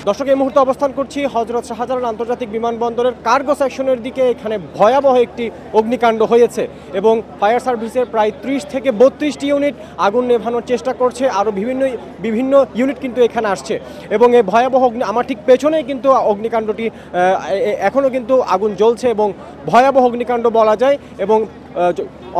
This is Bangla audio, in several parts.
দর্শক এই মুহূর্তে অবস্থান করছি হযরত শাহজালাল আন্তর্জাতিক বিমানবন্দরের কার্গো সেকশনের দিকে। এখানে ভয়াবহ একটি অগ্নিকাণ্ড হয়েছে এবং ফায়ার সার্ভিসের প্রায় 30 থেকে 32টি ইউনিট আগুন নেভানোর চেষ্টা করছে। আরও বিভিন্ন ইউনিট কিন্তু এখানে আসছে এবং এই ভয়াবহ আমার ঠিক পেছনেই কিন্তু অগ্নিকাণ্ডটি এখনও কিন্তু আগুন জ্বলছে এবং ভয়াবহ অগ্নিকাণ্ড বলা যায়। এবং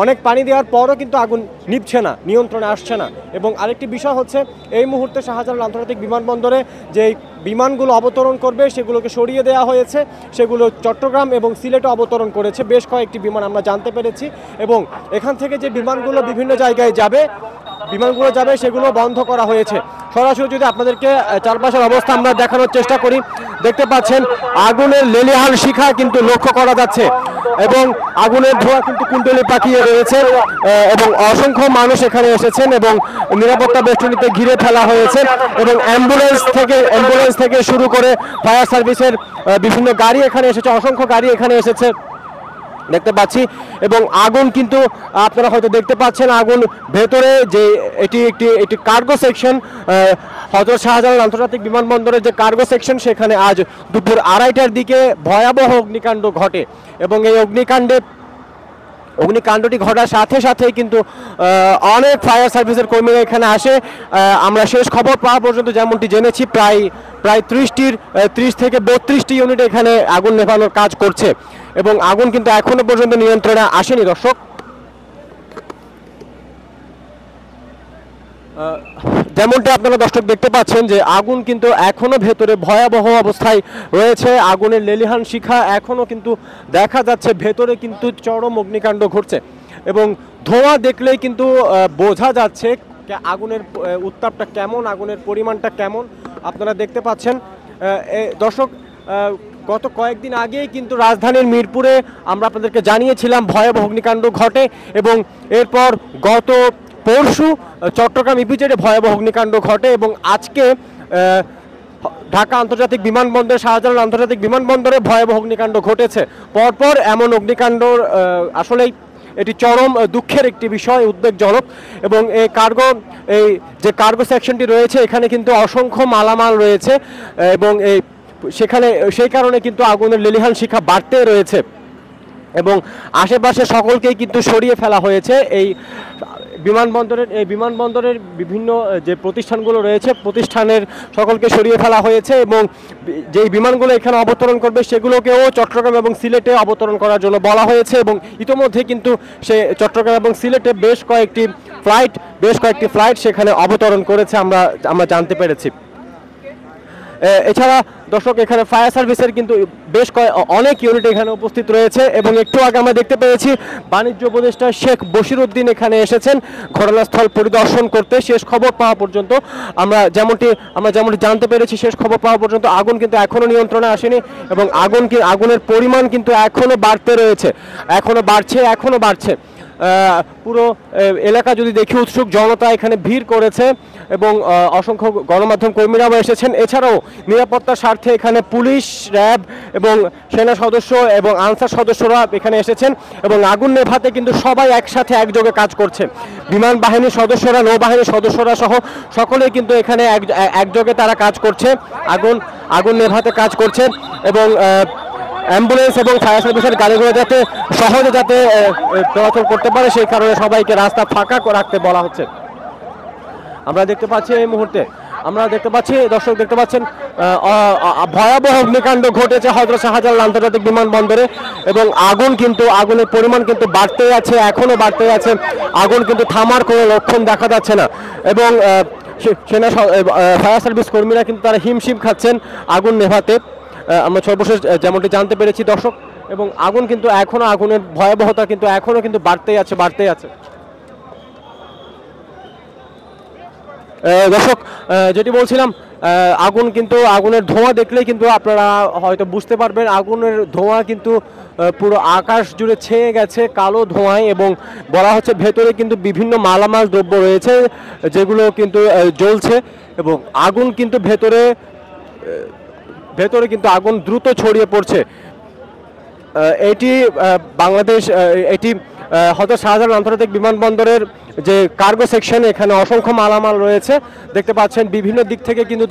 অনেক পানি দেওয়ার পরও কিন্তু আগুন নিভছে না, নিয়ন্ত্রণে আসছে না। এবং আরেকটি বিষয় হচ্ছে এই মুহূর্তে শাহজালাল আন্তর্জাতিক বিমানবন্দরে যে বিমানগুলো অবতরণ করবে সেগুলোকে সরিয়ে দেওয়া হয়েছে। সেগুলো চট্টগ্রাম এবং সিলেটে অবতরণ করেছে বেশ কয়েকটি বিমান আমরা জানতে পেরেছি। এবং এখান থেকে যে বিমানগুলো বিভিন্ন জায়গায় যাবে সেগুলো বন্ধ করা হয়েছে। সরাসরি যদি আপনাদেরকে চারপাশের অবস্থা আমরা দেখানোর চেষ্টা করি, দেখতে পাচ্ছেন আগুনের লেলিহান শিখা কিন্তু লক্ষ্য করা যাচ্ছে এবং আগুনের ধোঁয়া কিন্তু কুণ্ডলি পাকিয়ে রয়েছে এবং অসংখ্য মানুষ এখানে এসেছেন এবং নিরাপত্তা বেষ্টনীতে ঘিরে ফেলা হয়েছে এবং অ্যাম্বুলেন্স থেকে শুরু করে ফায়ার সার্ভিসের বিভিন্ন গাড়ি এখানে এসেছে, অসংখ্য গাড়ি এখানে এসেছে দেখতে পাচ্ছি। এবং আগুন কিন্তু আপনারা হয়তো দেখতে পাচ্ছেন আগুন ভেতরে যে এটি কার্গো সেকশন, হযরত শাহজালাল আন্তর্জাতিক বিমানবন্দরের যে কার্গো সেকশন, সেখানে আজ দুপুর 2:30টার দিকে ভয়াবহ অগ্নিকাণ্ড ঘটে এবং এই অগ্নিকাণ্ডটি ঘটার সাথে সাথেই কিন্তু অনেক ফায়ার সার্ভিসের কর্মীরা এখানে আসে। আমরা শেষ খবর পাওয়া পর্যন্ত যেমনটি জেনেছি প্রায় 30 থেকে 32টি ইউনিট এখানে আগুন নেভানোর কাজ করছে এবং আগুন কিন্তু এখনো পর্যন্ত নিয়ন্ত্রণে আসেনি। দর্শক যেমনটি আপনারা দর্শক দেখতে পাচ্ছেন যে আগুন কিন্তু এখনো ভেতরে ভয়াবহ অবস্থায় রয়েছে। আগুনের লেলিহান শিখা এখনো কিন্তু দেখা যাচ্ছে, ভেতরে কিন্তু চরম অগ্নিকাণ্ড ঘটছে এবং ধোঁয়া দেখলেই কিন্তু বোঝা যাচ্ছে আগুনের উত্তাপটা কেমন, আগুনের পরিমাণটা কেমন আপনারা দেখতে পাচ্ছেন। দর্শক গত কয়েকদিন আগেই কিন্তু রাজধানীর মিরপুরে আমরা আপনাদেরকে জানিয়েছিলাম ভয়াবহ অগ্নিকাণ্ড ঘটে এবং এরপর গত পরশু চট্টগ্রাম ইপিজেডে ভয়াবহ অগ্নিকাণ্ড ঘটে এবং আজকে ঢাকা আন্তর্জাতিক বিমানবন্দর, শাহজালাল আন্তর্জাতিক বিমানবন্দরে ভয়াবহ অগ্নিকাণ্ড ঘটেছে। পরপর এমন অগ্নিকাণ্ড আসলেই এটি চরম দুঃখের একটি বিষয়, উদ্বেগজনক। এবং এই যে কার্গো সেকশনটি রয়েছে এখানে কিন্তু অসংখ্য মালামাল রয়েছে এবং সেই কারণে কিন্তু আগুনের লেলিহান শিখা বাড়তে রয়েছে এবং আশেপাশে সকলকেই কিন্তু সরিয়ে ফেলা হয়েছে। এই বিমানবন্দরের বিভিন্ন যে প্রতিষ্ঠানগুলো রয়েছে প্রতিষ্ঠানের সকলকে সরিয়ে ফেলা হয়েছে এবং যেই বিমানগুলো এখানে অবতরণ করবে সেগুলোকেও চট্টগ্রাম এবং সিলেটে অবতরণ করার জন্য বলা হয়েছে এবং ইতোমধ্যে কিন্তু চট্টগ্রাম এবং সিলেটে বেশ কয়েকটি ফ্লাইট সেখানে অবতরণ করেছে আমরা জানতে পেরেছি। এছাড়া দর্শক এখানে ফায়ার সার্ভিসের কিন্তু অনেক ইউনিট এখানে উপস্থিত রয়েছে এবং একটু আগে আমরা দেখতে পেয়েছি বাণিজ্য উপদেষ্টা শেখ বশিরউদ্দিন এখানে এসেছেন ঘটনাস্থল পরিদর্শন করতে। শেষ খবর পাওয়া পর্যন্ত আমরা যেমনটি জানতে পেরেছি, শেষ খবর পাওয়া পর্যন্ত আগুন কিন্তু এখনো নিয়ন্ত্রণে আসেনি এবং আগুনের পরিমাণ কিন্তু এখনো বাড়তে রয়েছে, এখনো বাড়ছে। পুরো এলাকা যদি দেখি উৎসুক জনতা এখানে ভিড় করেছে এবং অসংখ্য গণমাধ্যম কর্মীরাও এসেছেন। এছাড়াও নিরাপত্তার স্বার্থে এখানে পুলিশ, র্যাব এবং সেনা সদস্য এবং আনসার সদস্যরা এখানে এসেছেন এবং আগুন নেভাতে কিন্তু সবাই একসাথে একযোগে কাজ করছে। বিমান বাহিনীর সদস্যরা, নৌবাহিনীর সদস্যরা সহ সকলেই কিন্তু এখানে একযোগে তারা কাজ করছে, আগুন নেভাতে কাজ করছে এবং অ্যাম্বুলেন্স এবং ফায়ার সার্ভিসের গাড়িগুলো যাতে সহজে চলাচল করতে পারে সেই কারণে সবাইকে রাস্তা ফাঁকা রাখতে বলা হচ্ছে। আমরা দেখতে পাচ্ছি এই মুহূর্তে দর্শক দেখতে পাচ্ছেন ভয়াবহ অগ্নিকাণ্ড ঘটেছে হযরত শাহজালাল আন্তর্জাতিক বিমানবন্দরে এবং আগুনের পরিমাণ কিন্তু এখনো বাড়তে আছে। আগুন কিন্তু থামার কোনো লক্ষণ দেখা যাচ্ছে না এবং ফায়ার সার্ভিস কর্মীরা কিন্তু তারা হিমশিম খাচ্ছেন আগুন নেভাতে, আমরা সর্বশেষ যেমনটি জানতে পেরেছি দর্শক। এবং আগুন কিন্তু আগুনের ভয়াবহতা কিন্তু এখনো কিন্তু বাড়তেই আছে। দর্শক যেটি বলছিলাম, আগুনের ধোঁয়া দেখলেই কিন্তু আপনারা হয়তো বুঝতে পারবেন আগুনের ধোঁয়া কিন্তু পুরো আকাশ জুড়ে ছেয়ে গেছে কালো ধোঁয়ায় এবং বলা হচ্ছে ভেতরে কিন্তু বিভিন্ন মালামাল দ্রব্য রয়েছে যেগুলো কিন্তু জ্বলছে এবং আগুন কিন্তু ভেতরে কিন্তু আগুন দ্রুত ছড়িয়ে পড়ছে। এটি হয়তো শাহজালাল আন্তর্জাতিক বিমানবন্দরের যে কার্গো সেকশন, এখানে অসংখ্য মালামাল রয়েছে দেখতে পাচ্ছেন। বিভিন্ন দিক থেকে কিন্তু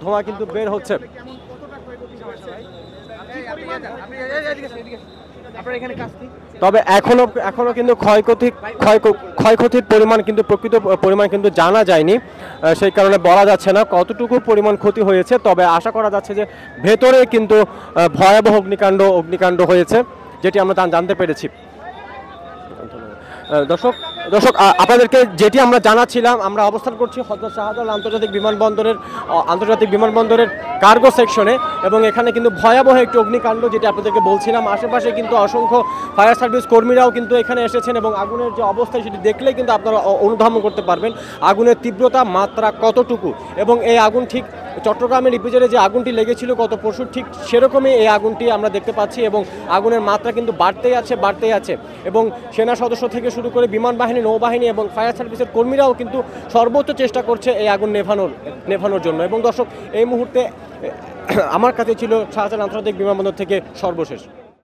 ধোঁয়া কিন্তু বের হচ্ছে। তবে এখনো কিন্তু ক্ষয়ক্ষতির পরিমাণ কিন্তু প্রকৃত পরিমাণ কিন্তু জানা যায়নি, সেই কারণে বলা যাচ্ছে না কতটুকু পরিমাণ ক্ষতি হয়েছে। তবে আশা করা যাচ্ছে যে ভেতরে কিন্তু ভয়াবহ অগ্নিকাণ্ড হয়েছে, যেটি আমরা জানতে পেরেছি। দর্শক দর্শক আপনাদেরকে যেটি আমরা জানাচ্ছিলাম, আমরা অবস্থান করছি হযরত শাহজালাল আন্তর্জাতিক বিমানবন্দরের কার্গো সেকশনে, এবং এখানে কিন্তু ভয়াবহ একটি অগ্নিকাণ্ড যেটি আপনাদেরকে বলছিলাম। আশেপাশে কিন্তু অসংখ্য ফায়ার সার্ভিস কর্মীরাও কিন্তু এখানে এসেছেন, এবং আগুনের যে অবস্থা সেটি দেখলেই কিন্তু আপনারা অনুধাবন করতে পারবেন আগুনের তীব্রতা মাত্রা কতটুকু। এবং এই আগুন ঠিক চট্টগ্রামের ইপিজেডে যে আগুনটি লেগেছিল গত পরশু, ঠিক সেরকমই এই আগুনটি আমরা দেখতে পাচ্ছি, এবং আগুনের মাত্রা কিন্তু বাড়তেই আছে। এবং সেনা সদস্য থেকে শুরু করে বিমান বাহিনী, নৌবাহিনী এবং ফায়ার সার্ভিসের কর্মীরাও কিন্তু সর্বোচ্চ চেষ্টা করছে এই আগুন নেভানোর জন্য। এবং দর্শক, এই মুহূর্তে আমার কাছে ছিল শাহজালাল আন্তর্জাতিক বিমানবন্দর থেকে সর্বশেষ।